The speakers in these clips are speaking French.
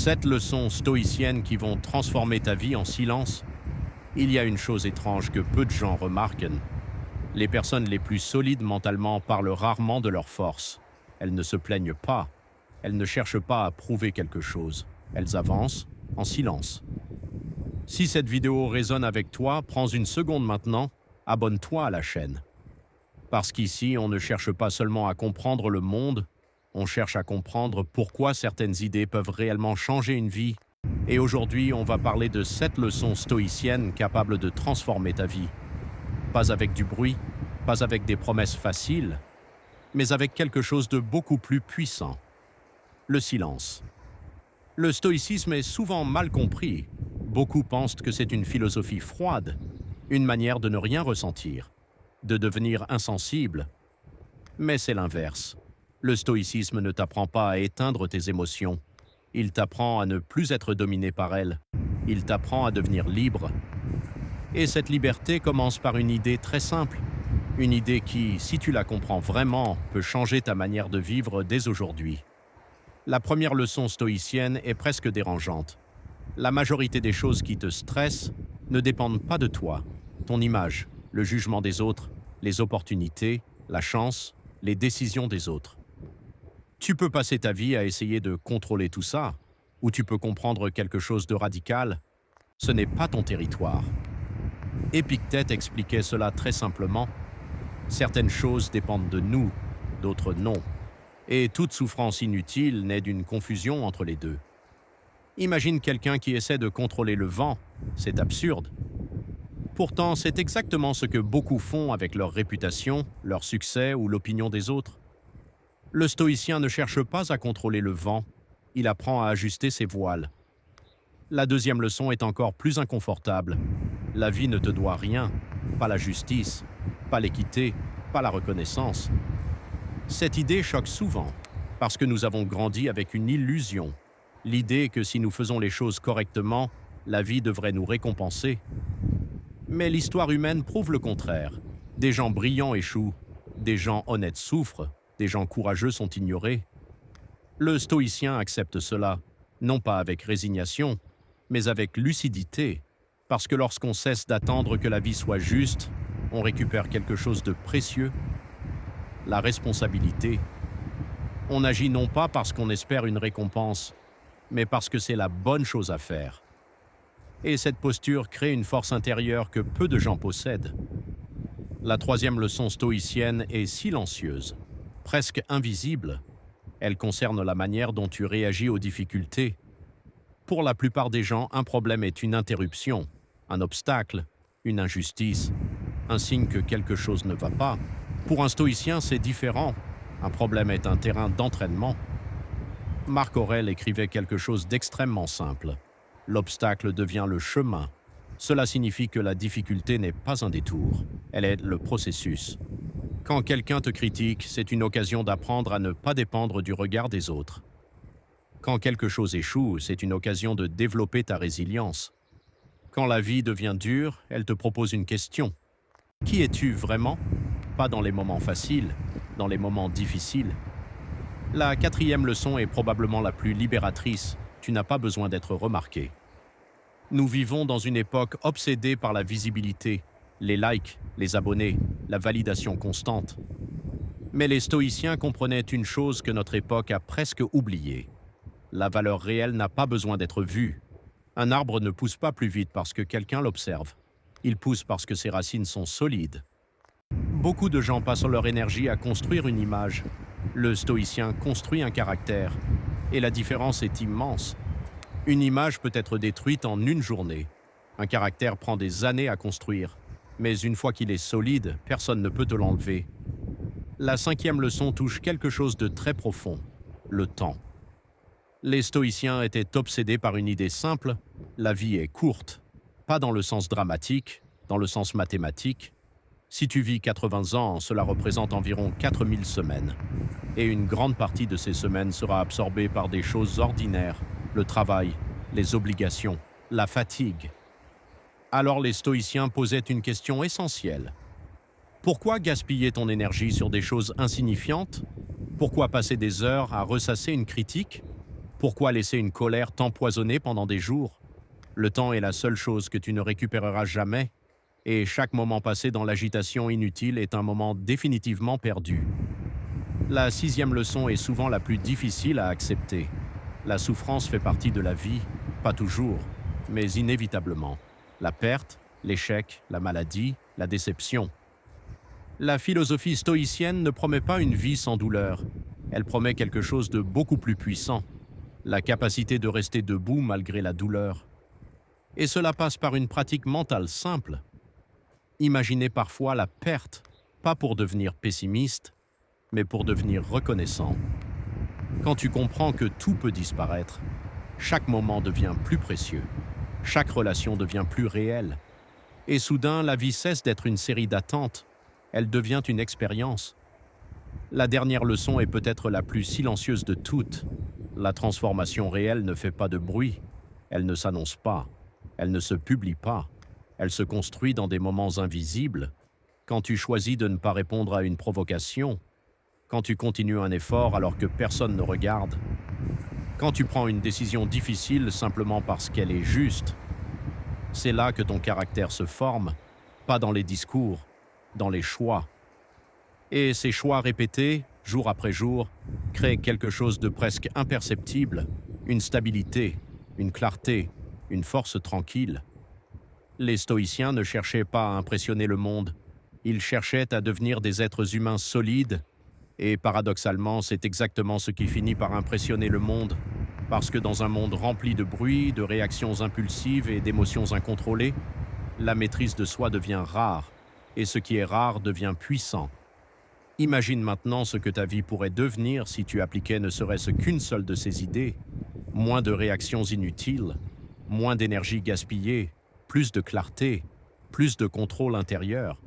7 leçons stoïciennes qui vont transformer ta vie en silence. Il y a une chose étrange que peu de gens remarquent. Les personnes les plus solides mentalement parlent rarement de leur force. Elles ne se plaignent pas. Elles ne cherchent pas à prouver quelque chose. Elles avancent en silence. Si cette vidéo résonne avec toi, prends une seconde maintenant, abonne-toi à la chaîne. Parce qu'ici, on ne cherche pas seulement à comprendre le monde, on cherche à comprendre pourquoi certaines idées peuvent réellement changer une vie. Et aujourd'hui, on va parler de 7 leçons stoïciennes capables de transformer ta vie. Pas avec du bruit, pas avec des promesses faciles, mais avec quelque chose de beaucoup plus puissant. Le silence. Le stoïcisme est souvent mal compris. Beaucoup pensent que c'est une philosophie froide, une manière de ne rien ressentir, de devenir insensible. Mais c'est l'inverse. Le stoïcisme ne t'apprend pas à éteindre tes émotions. Il t'apprend à ne plus être dominé par elles. Il t'apprend à devenir libre. Et cette liberté commence par une idée très simple. Une idée qui, si tu la comprends vraiment, peut changer ta manière de vivre dès aujourd'hui. La première leçon stoïcienne est presque dérangeante. La majorité des choses qui te stressent ne dépendent pas de toi. Ton image, le jugement des autres, les opportunités, la chance, les décisions des autres. Tu peux passer ta vie à essayer de contrôler tout ça, ou tu peux comprendre quelque chose de radical. Ce n'est pas ton territoire. Épictète expliquait cela très simplement. Certaines choses dépendent de nous, d'autres non. Et toute souffrance inutile naît d'une confusion entre les deux. Imagine quelqu'un qui essaie de contrôler le vent. C'est absurde. Pourtant, c'est exactement ce que beaucoup font avec leur réputation, leur succès ou l'opinion des autres. Le stoïcien ne cherche pas à contrôler le vent, il apprend à ajuster ses voiles. La deuxième leçon est encore plus inconfortable. La vie ne te doit rien, pas la justice, pas l'équité, pas la reconnaissance. Cette idée choque souvent, parce que nous avons grandi avec une illusion. L'idée que si nous faisons les choses correctement, la vie devrait nous récompenser. Mais l'histoire humaine prouve le contraire. Des gens brillants échouent, des gens honnêtes souffrent, des gens courageux sont ignorés. Le stoïcien accepte cela, non pas avec résignation, mais avec lucidité, parce que lorsqu'on cesse d'attendre que la vie soit juste, on récupère quelque chose de précieux, la responsabilité. On agit non pas parce qu'on espère une récompense, mais parce que c'est la bonne chose à faire. Et cette posture crée une force intérieure que peu de gens possèdent. La troisième leçon stoïcienne est silencieuse, presque invisible. Elle concerne la manière dont tu réagis aux difficultés. Pour la plupart des gens, un problème est une interruption, un obstacle, une injustice, un signe que quelque chose ne va pas. Pour un stoïcien, c'est différent. Un problème est un terrain d'entraînement. Marc Aurèle écrivait quelque chose d'extrêmement simple. L'obstacle devient le chemin. Cela signifie que la difficulté n'est pas un détour, elle est le processus. Quand quelqu'un te critique, c'est une occasion d'apprendre à ne pas dépendre du regard des autres. Quand quelque chose échoue, c'est une occasion de développer ta résilience. Quand la vie devient dure, elle te propose une question. Qui es-tu vraiment? Pas dans les moments faciles, dans les moments difficiles. La quatrième leçon est probablement la plus libératrice. Tu n'as pas besoin d'être remarqué. Nous vivons dans une époque obsédée par la visibilité, les likes, les abonnés, la validation constante. Mais les stoïciens comprenaient une chose que notre époque a presque oubliée. La valeur réelle n'a pas besoin d'être vue. Un arbre ne pousse pas plus vite parce que quelqu'un l'observe. Il pousse parce que ses racines sont solides. Beaucoup de gens passent leur énergie à construire une image. Le stoïcien construit un caractère. Et la différence est immense. Une image peut être détruite en une journée. Un caractère prend des années à construire. Mais une fois qu'il est solide, personne ne peut te l'enlever. La cinquième leçon touche quelque chose de très profond, le temps. Les stoïciens étaient obsédés par une idée simple, la vie est courte. Pas dans le sens dramatique, dans le sens mathématique. Si tu vis 80 ans, cela représente environ 4000 semaines. Et une grande partie de ces semaines sera absorbée par des choses ordinaires, le travail, les obligations, la fatigue. Alors les stoïciens posaient une question essentielle. Pourquoi gaspiller ton énergie sur des choses insignifiantes? Pourquoi passer des heures à ressasser une critique? Pourquoi laisser une colère t'empoisonner pendant des jours? Le temps est la seule chose que tu ne récupéreras jamais, et chaque moment passé dans l'agitation inutile est un moment définitivement perdu. La sixième leçon est souvent la plus difficile à accepter. La souffrance fait partie de la vie, pas toujours, mais inévitablement. La perte, l'échec, la maladie, la déception. La philosophie stoïcienne ne promet pas une vie sans douleur. Elle promet quelque chose de beaucoup plus puissant, la capacité de rester debout malgré la douleur. Et cela passe par une pratique mentale simple. Imaginez parfois la perte, pas pour devenir pessimiste, mais pour devenir reconnaissant. Quand tu comprends que tout peut disparaître, chaque moment devient plus précieux, chaque relation devient plus réelle, et soudain la vie cesse d'être une série d'attentes, elle devient une expérience. La dernière leçon est peut-être la plus silencieuse de toutes. La transformation réelle ne fait pas de bruit, elle ne s'annonce pas, elle ne se publie pas, elle se construit dans des moments invisibles, quand tu choisis de ne pas répondre à une provocation, quand tu continues un effort alors que personne ne regarde, quand tu prends une décision difficile simplement parce qu'elle est juste. C'est là que ton caractère se forme, pas dans les discours, dans les choix. Et ces choix répétés, jour après jour, créent quelque chose de presque imperceptible, une stabilité, une clarté, une force tranquille. Les stoïciens ne cherchaient pas à impressionner le monde, ils cherchaient à devenir des êtres humains solides, et paradoxalement, c'est exactement ce qui finit par impressionner le monde, parce que dans un monde rempli de bruit, de réactions impulsives et d'émotions incontrôlées, la maîtrise de soi devient rare, et ce qui est rare devient puissant. Imagine maintenant ce que ta vie pourrait devenir si tu appliquais ne serait-ce qu'une seule de ces idées. Moins de réactions inutiles, moins d'énergie gaspillée, plus de clarté, plus de contrôle intérieur.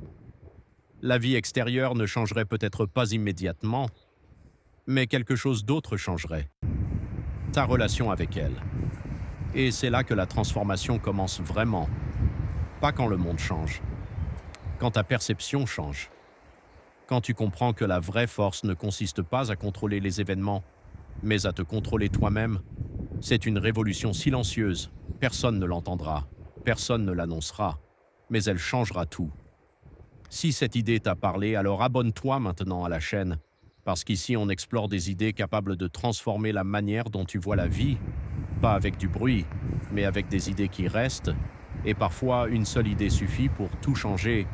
La vie extérieure ne changerait peut-être pas immédiatement, mais quelque chose d'autre changerait. Ta relation avec elle. Et c'est là que la transformation commence vraiment. Pas quand le monde change, quand ta perception change. Quand tu comprends que la vraie force ne consiste pas à contrôler les événements, mais à te contrôler toi-même, c'est une révolution silencieuse. Personne ne l'entendra, personne ne l'annoncera, mais elle changera tout. Si cette idée t'a parlé, alors abonne-toi maintenant à la chaîne, parce qu'ici on explore des idées capables de transformer la manière dont tu vois la vie, pas avec du bruit, mais avec des idées qui restent, et parfois une seule idée suffit pour tout changer